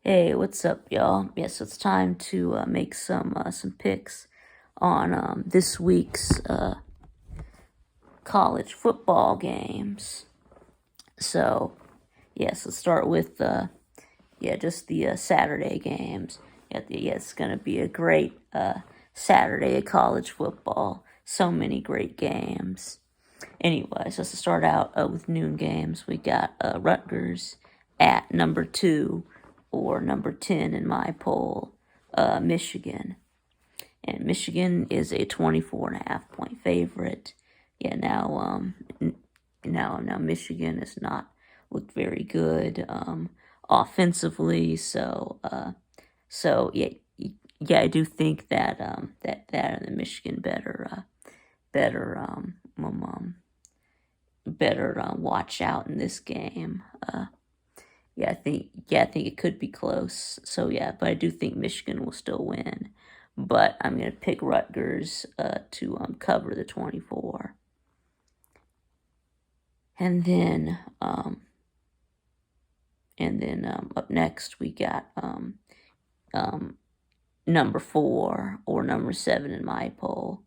Hey, what's up, y'all? Yes, it's time to make some picks on this week's college football games. So, yes, let's start with just the Saturday games. Yeah, it's gonna be a great Saturday of college football. So many great games. Anyways, let's start out with noon games. We got Rutgers at number 2 or number 10 in my poll, Michigan. And Michigan is a 24.5 point favorite. Yeah, now Michigan has not looked very good offensively. So I do think that that the Michigan better watch out in this game. I think it could be close. So yeah, but I do think Michigan will still win. But I'm gonna pick Rutgers to cover the 24. And then up next we got number 4 or number 7 in my poll,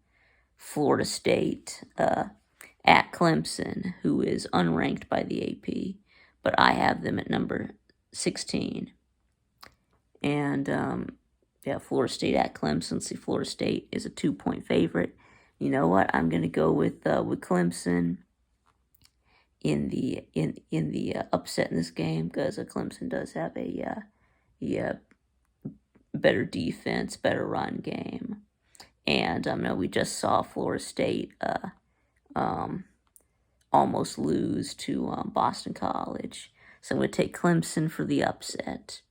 Florida State at Clemson, who is unranked by the AP, but I have them at number 16. And Florida State at Clemson. See, Florida State is a 2 point favorite. You know what? I'm gonna go with Clemson in the upset in this game because Clemson does have a better defense, better run game, and we just saw Florida State almost lose to Boston College, so I'm gonna take Clemson for the upset.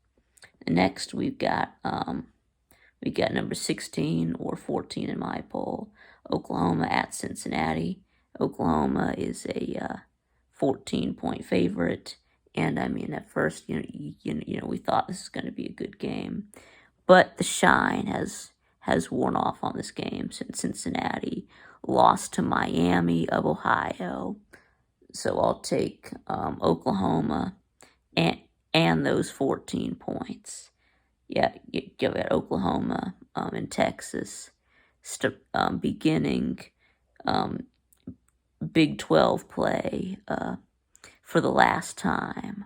Next, we got number 16 or 14 in my poll, Oklahoma at Cincinnati. Oklahoma is a 14 point favorite, and I mean at first, we thought this was going to be a good game, but the shine has worn off on this game since Cincinnati lost to Miami of Ohio. So I'll take Oklahoma and those 14 points. Yeah, you got Oklahoma and Texas beginning Big 12 play for the last time.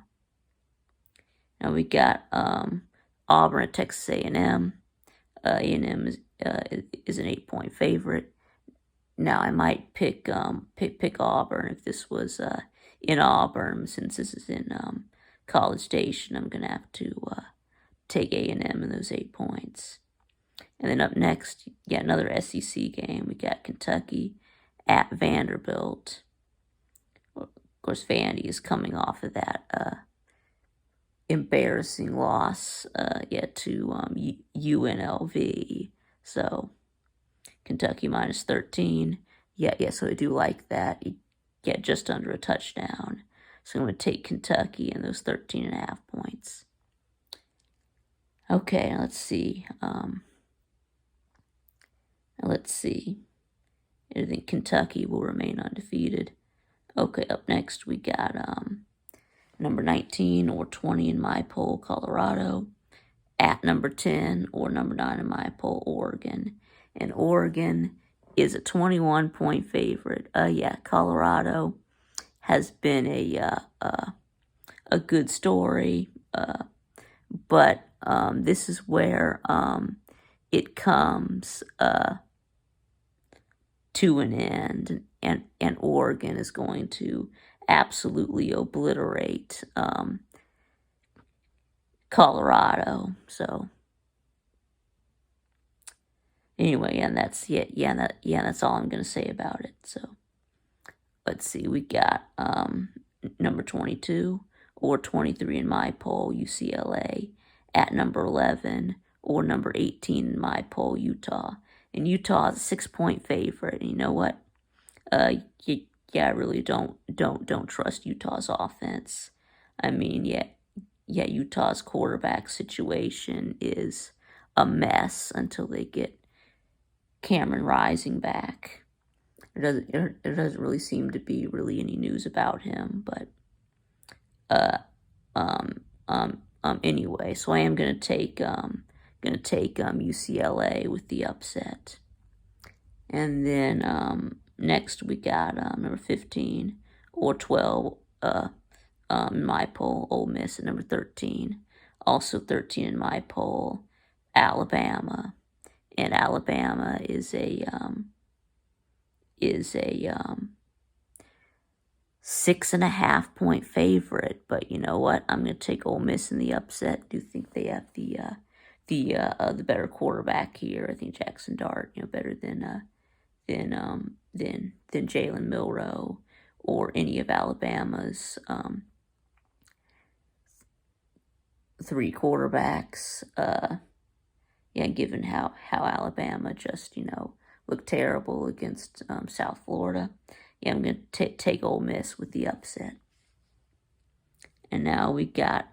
Now we got Auburn at Texas A&M. A&M is an 8 point favorite. Now I might pick Auburn if this was in Auburn. Since this is in College Station, I'm gonna have to take A&M in those 8 points. And then up next, another SEC game. We got Kentucky at Vanderbilt. Of course, Vandy is coming off of that embarrassing loss to UNLV. So Kentucky minus 13. So I do like that. You get just under a touchdown. So I'm going to take Kentucky in those 13.5 points. Okay, let's see. I think Kentucky will remain undefeated. Okay, up next we got number 19 or 20 in my poll, Colorado, at number 10 or number 9 in my poll, Oregon. And Oregon is a 21 point favorite. Colorado has been a good story, but this is where it comes to an end, and Oregon is going to absolutely obliterate Colorado. So anyway, and that's that's all I'm gonna say about it. So let's see, we got number 22 or 23 in my poll, UCLA, at number 11 or number 18 in my poll, Utah. And Utah is a 6 point favorite. And you know what? I really don't trust Utah's offense. I mean, Utah's quarterback situation is a mess until they get Cameron Rising back. There doesn't really seem to be really any news about him, but anyway. So I am gonna take UCLA with the upset. And then next we got number 15 or 12 in my poll, Ole Miss at number 13. Also 13 in my poll, Alabama. And Alabama is a 6.5 point favorite. But you know what? I'm going to take Ole Miss in the upset. Do think they have the better quarterback here. I think Jackson Dart, better than Jalen Milroe or any of Alabama's three quarterbacks. Given how Alabama just looked terrible against South Florida, I'm going to take Ole Miss with the upset. And now we got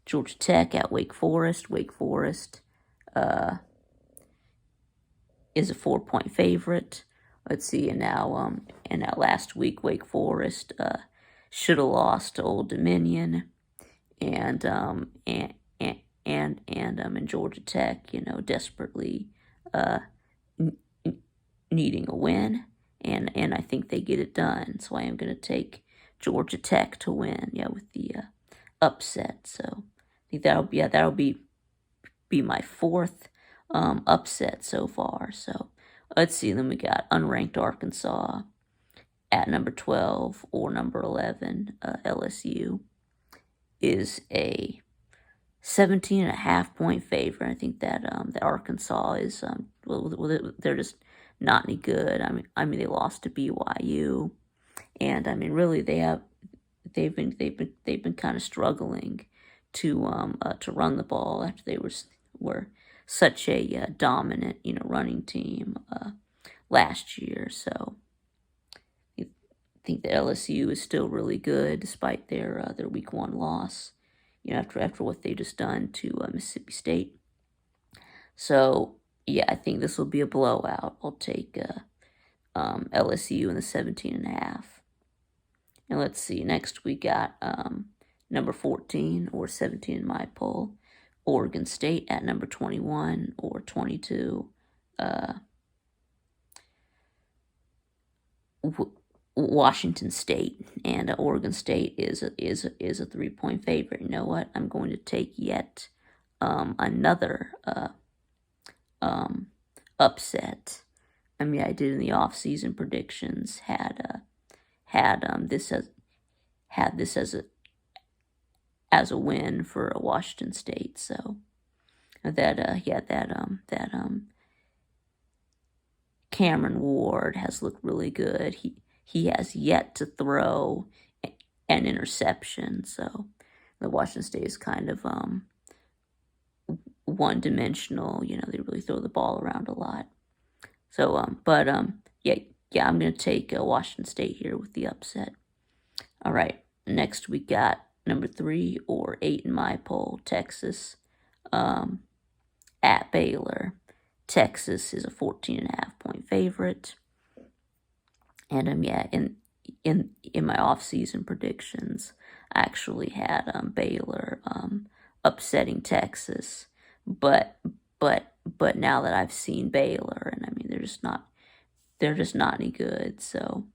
Georgia Tech at Wake Forest. Wake Forest is a 4-point favorite. Let's see, and now last week Wake Forest should have lost to Old Dominion, and Georgia Tech, desperately needing a win, and I think they get it done. So I am going to take Georgia Tech to win, with the upset. So I think that'll be my fourth upset so far. So let's see. Then we got unranked Arkansas at number 12 or number 11. LSU is a 17.5 point favorite. I think that Arkansas is they're just not any good. I mean they lost to BYU, and I mean really they've been kind of struggling to run the ball after they were such a dominant running team last year. So I think that LSU is still really good despite their week 1 loss. After what they just done to Mississippi State. So I think this will be a blowout. I'll take LSU in the 17.5. And let's see. Next we got number 14 or 17 in my poll, Oregon State at number 21 or 22. Washington State, and Oregon State is a 3-point favorite. You know what? I'm going to take yet another upset. I mean, I did in the off-season predictions had this as a win for Washington State. So Cameron Ward has looked really good. He has yet to throw an interception, so the Washington State is kind of one-dimensional. They really throw the ball around a lot. So, I'm going to take Washington State here with the upset. All right, next we got number 3 or 8 in my poll, Texas at Baylor. Texas is a 14.5 point favorite. And in my off-season predictions, I actually had Baylor upsetting Texas, but now that I've seen Baylor, and I mean they're just not any good. So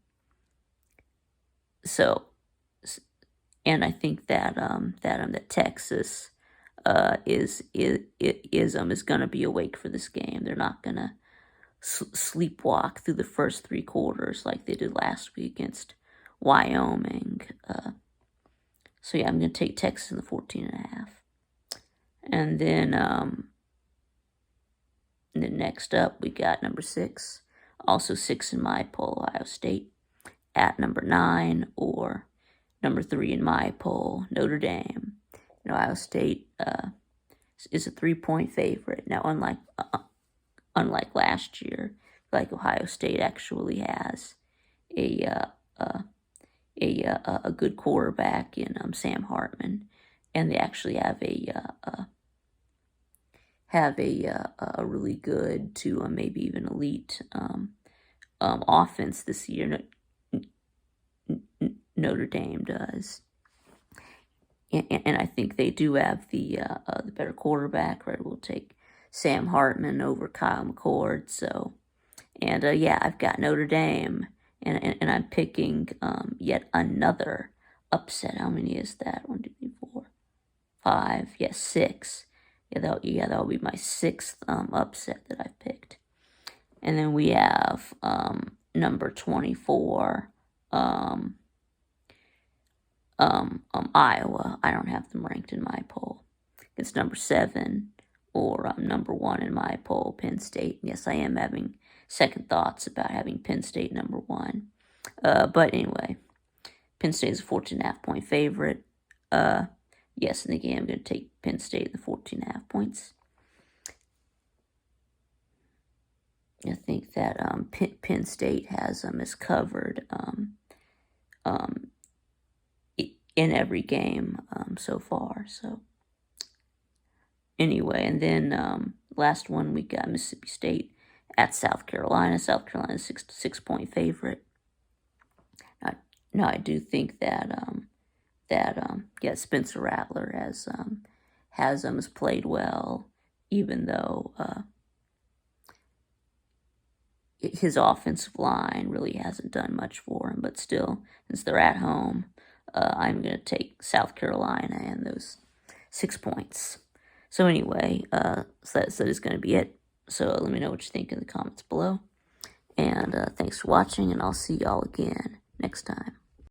and I think that that Texas is going to be awake for this game. They're not going to sleepwalk through the first 3 quarters like they did last week against Wyoming. So I'm going to take Texas in the 14.5. And then next up we got number 6, also 6 in my poll, Ohio State at number 9 or number 3 in my poll, Notre Dame. Ohio State is a 3-point favorite. Now, unlike last year, like Ohio State actually has a good quarterback in Sam Hartman, and they actually have a really good to maybe even elite offense this year. Notre Dame does. and I think they do have the better quarterback. Right, we'll take Sam Hartman over Kyle McCord. So, and yeah, I've got Notre Dame, and I'm picking yet another upset. How many is that? 1, 2, 3, 4, 5. Yes, 6. That'll be my 6th upset that I picked. And then we have number 24. Iowa. I don't have them ranked in my poll. It's number 7 or number 1 in my poll, Penn State. Yes, I am having second thoughts about having Penn State number 1. But anyway, Penn State is a 14.5 point favorite. Yes, in the game, I'm going to take Penn State the 14.5 points. I think that Penn State has is covered in every game so far. So anyway, and then last one we got Mississippi State at South Carolina. South Carolina's 6-point favorite. Now I do think that Spencer Rattler has played well, even though his offensive line really hasn't done much for him. But still, since they're at home, I'm going to take South Carolina and those 6 points. So anyway, so that is going to be it. So let me know what you think in the comments below. And thanks for watching, and I'll see y'all again next time.